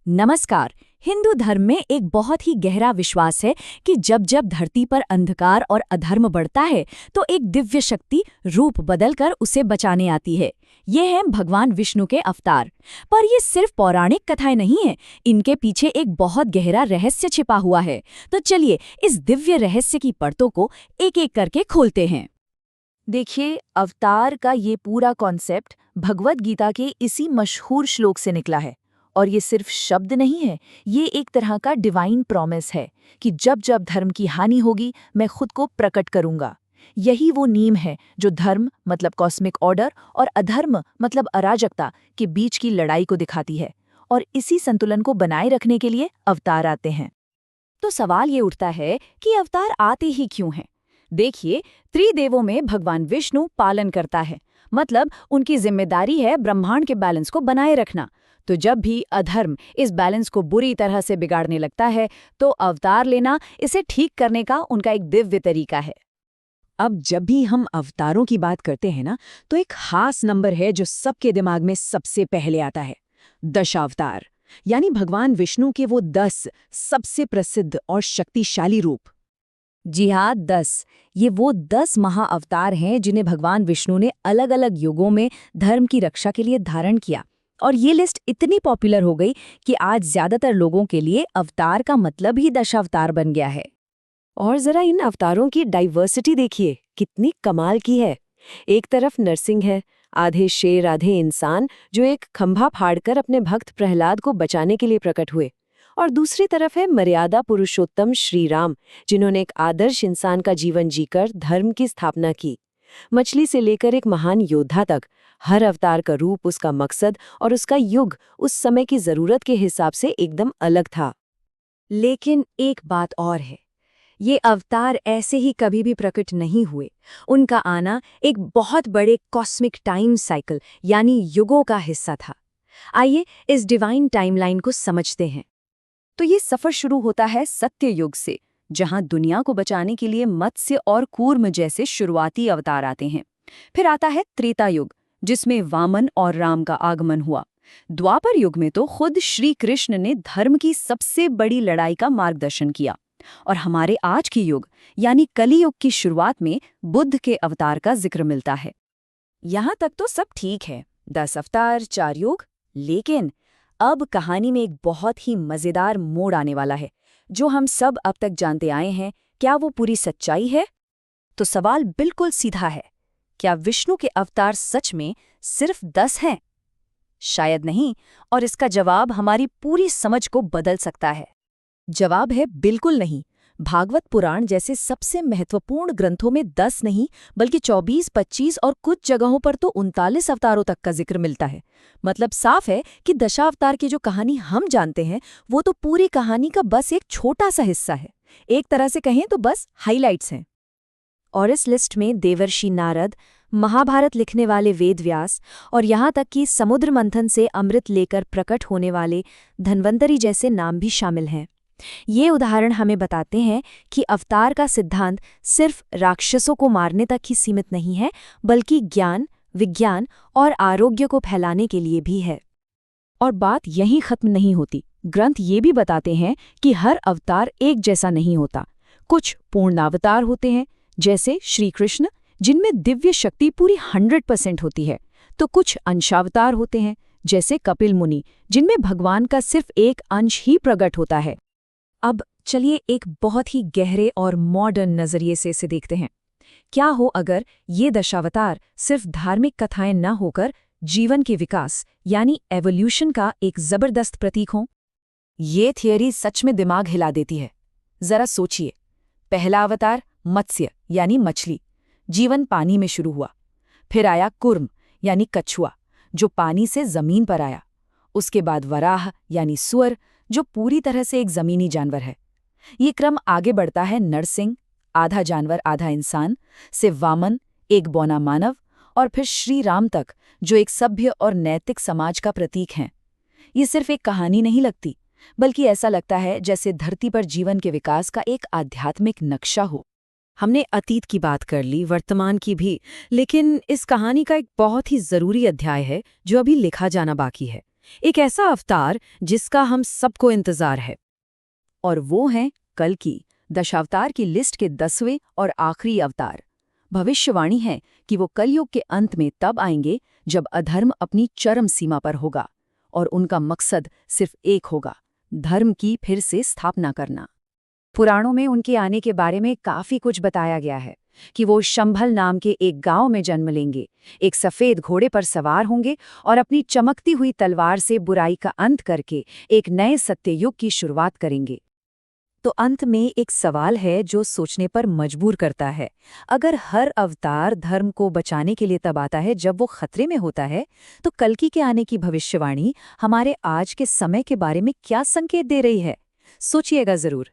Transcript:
नमस्कार। हिंदू धर्म में एक बहुत ही गहरा विश्वास है कि जब जब धरती पर अंधकार और अधर्म बढ़ता है तो एक दिव्य शक्ति रूप बदलकर उसे बचाने आती है। ये हैं भगवान विष्णु के अवतार। पर ये सिर्फ पौराणिक कथाएं नहीं हैं, इनके पीछे एक बहुत गहरा रहस्य छिपा हुआ है। तो चलिए इस दिव्य रहस्य की परतों को एक एक करके खोलते हैं। देखिए, अवतार का ये पूरा कॉन्सेप्ट भगवद गीता के इसी मशहूर श्लोक से निकला है। और ये सिर्फ शब्द नहीं है, ये एक तरह का डिवाइन प्रॉमिस है कि जब जब धर्म की हानि होगी मैं खुद को प्रकट करूंगा। यही वो नीम है जो धर्म मतलब कॉस्मिक ऑर्डर और अधर्म मतलब अराजकता के बीच की लड़ाई को दिखाती है। और इसी संतुलन को बनाए रखने के लिए अवतार आते हैं। तो सवाल ये उठता है कि अवतार आते ही क्यों हैं? देखिए, त्रिदेवों में भगवान विष्णु पालन करता है, मतलब उनकी जिम्मेदारी है ब्रह्मांड के बैलेंस को बनाए रखना। तो जब भी अधर्म इस बैलेंस को बुरी तरह से बिगाड़ने लगता है तो अवतार लेना इसे ठीक करने का उनका एक दिव्य तरीका है। अब जब भी हम अवतारों की बात करते हैं ना, तो एक खास नंबर है जो सबके दिमाग में सबसे पहले आता है, दशावतार। यानी भगवान विष्णु के वो 10 सबसे प्रसिद्ध और शक्तिशाली रूप। जी हाँ, 10। ये वो 10 महाअवतार हैं जिन्हें भगवान विष्णु ने अलग अलग युगों में धर्म की रक्षा के लिए धारण किया। और ये लिस्ट इतनी पॉपुलर हो गई कि आज ज्यादातर लोगों के लिए अवतार का मतलब ही दशावतार बन गया है। और जरा इन अवतारों की डाइवर्सिटी देखिए, कितनी कमाल की है। एक तरफ नरसिंह है, आधे शेर आधे इंसान, जो एक खंभा फाड़कर अपने भक्त प्रहलाद को बचाने के लिए प्रकट हुए। और दूसरी तरफ है मर्यादा पुरुषोत्तम श्री राम, जिन्होंने एक आदर्श इंसान का जीवन जीकर धर्म की स्थापना की। मछली से लेकर एक महान योद्धा तक, हर अवतार का रूप, उसका मकसद और उसका युग उस समय की जरूरत के हिसाब से एकदम अलग था। लेकिन एक बात और है, ये अवतार ऐसे ही कभी भी प्रकट नहीं हुए। उनका आना एक बहुत बड़े कॉस्मिक टाइम साइकिल यानी युगों का हिस्सा था। आइए इस डिवाइन टाइमलाइन को समझते हैं। तो ये सफर शुरू होता है सत्य युग से, जहां दुनिया को बचाने के लिए मत्स्य और कूर्म जैसे शुरुआती अवतार आते हैं। फिर आता है त्रेता युग, जिसमें वामन और राम का आगमन हुआ। द्वापर युग में तो खुद श्री कृष्ण ने धर्म की सबसे बड़ी लड़ाई का मार्गदर्शन किया। और हमारे आज की युग यानी कली युग की शुरुआत में बुद्ध के अवतार का जिक्र मिलता है। यहाँ तक तो सब ठीक है, 10 अवतार, 4 युग। लेकिन अब कहानी में एक बहुत ही मजेदार मोड़ आने वाला है। जो हम सब अब तक जानते आए हैं, क्या वो पूरी सच्चाई है? तो सवाल बिल्कुल सीधा है, क्या विष्णु के अवतार सच में सिर्फ 10 हैं? शायद नहीं, और इसका जवाब हमारी पूरी समझ को बदल सकता है। जवाब है बिल्कुल नहीं। भागवत पुराण जैसे सबसे महत्वपूर्ण ग्रंथों में 10 नहीं बल्कि 24, 25 और कुछ जगहों पर तो 39 अवतारों तक का जिक्र मिलता है। मतलब साफ है कि दशावतार की जो कहानी हम जानते हैं वो तो पूरी कहानी का बस एक छोटा सा हिस्सा है। एक तरह से कहें तो बस हाइलाइट्स हैं। और इस लिस्ट में देवर्षि नारद, महाभारत लिखने वाले वेद व्यास और यहाँ तक कि समुद्र मंथन से अमृत लेकर प्रकट होने वाले धन्वंतरी जैसे नाम भी शामिल हैं। ये उदाहरण हमें बताते हैं कि अवतार का सिद्धांत सिर्फ राक्षसों को मारने तक ही सीमित नहीं है, बल्कि ज्ञान, विज्ञान और आरोग्य को फैलाने के लिए भी है। और बात यहीं खत्म नहीं होती। ग्रंथ ये भी बताते हैं कि हर अवतार एक जैसा नहीं होता। कुछ पूर्णावतार होते हैं, जैसे श्री कृष्ण, जिनमें दिव्य शक्ति पूरी 100% होती है। तो कुछ अंशावतार होते हैं, जैसे कपिल मुनि, जिनमें भगवान का सिर्फ एक अंश ही प्रकट होता है। अब चलिए एक बहुत ही गहरे और मॉडर्न नजरिए से इसे देखते हैं। क्या हो अगर ये दशावतार सिर्फ धार्मिक कथाएं न होकर जीवन के विकास यानी एवोल्यूशन का एक जबरदस्त प्रतीक हो? ये थियरी सच में दिमाग हिला देती है। जरा सोचिए, पहला अवतार मत्स्य यानी मछली, जीवन पानी में शुरू हुआ। फिर आया कूर्म यानी कछुआ, जो पानी से जमीन पर आया। उसके बाद वराह यानी सुअर, जो पूरी तरह से एक जमीनी जानवर है। ये क्रम आगे बढ़ता है नरसिंह, आधा जानवर आधा इंसान, से वामन, एक बौना मानव, और फिर श्री राम तक, जो एक सभ्य और नैतिक समाज का प्रतीक हैं। ये सिर्फ एक कहानी नहीं लगती, बल्कि ऐसा लगता है जैसे धरती पर जीवन के विकास का एक आध्यात्मिक नक्शा हो। हमने अतीत की बात कर ली, वर्तमान की भी, लेकिन इस कहानी का एक बहुत ही जरूरी अध्याय है जो अभी लिखा जाना बाकी है। एक ऐसा अवतार जिसका हम सबको इंतजार है। और वो हैं कल्कि, दशावतार की लिस्ट के 10वें और आखिरी अवतार। भविष्यवाणी है कि वो कलयुग के अंत में तब आएंगे जब अधर्म अपनी चरम सीमा पर होगा और उनका मकसद सिर्फ एक होगा, धर्म की फिर से स्थापना करना। पुराणों में उनके आने के बारे में काफी कुछ बताया गया है कि वो शंभल नाम के एक गांव में जन्म लेंगे, एक सफेद घोड़े पर सवार होंगे और अपनी चमकती हुई तलवार से बुराई का अंत करके एक नए सत्ययुग की शुरुआत करेंगे। तो अंत में एक सवाल है जो सोचने पर मजबूर करता है। अगर हर अवतार धर्म को बचाने के लिए तब आता है जब वो खतरे में होता है, तो कल्कि के आने की भविष्यवाणी हमारे आज के समय के बारे में क्या संकेत दे रही है? सोचिएगा जरूर।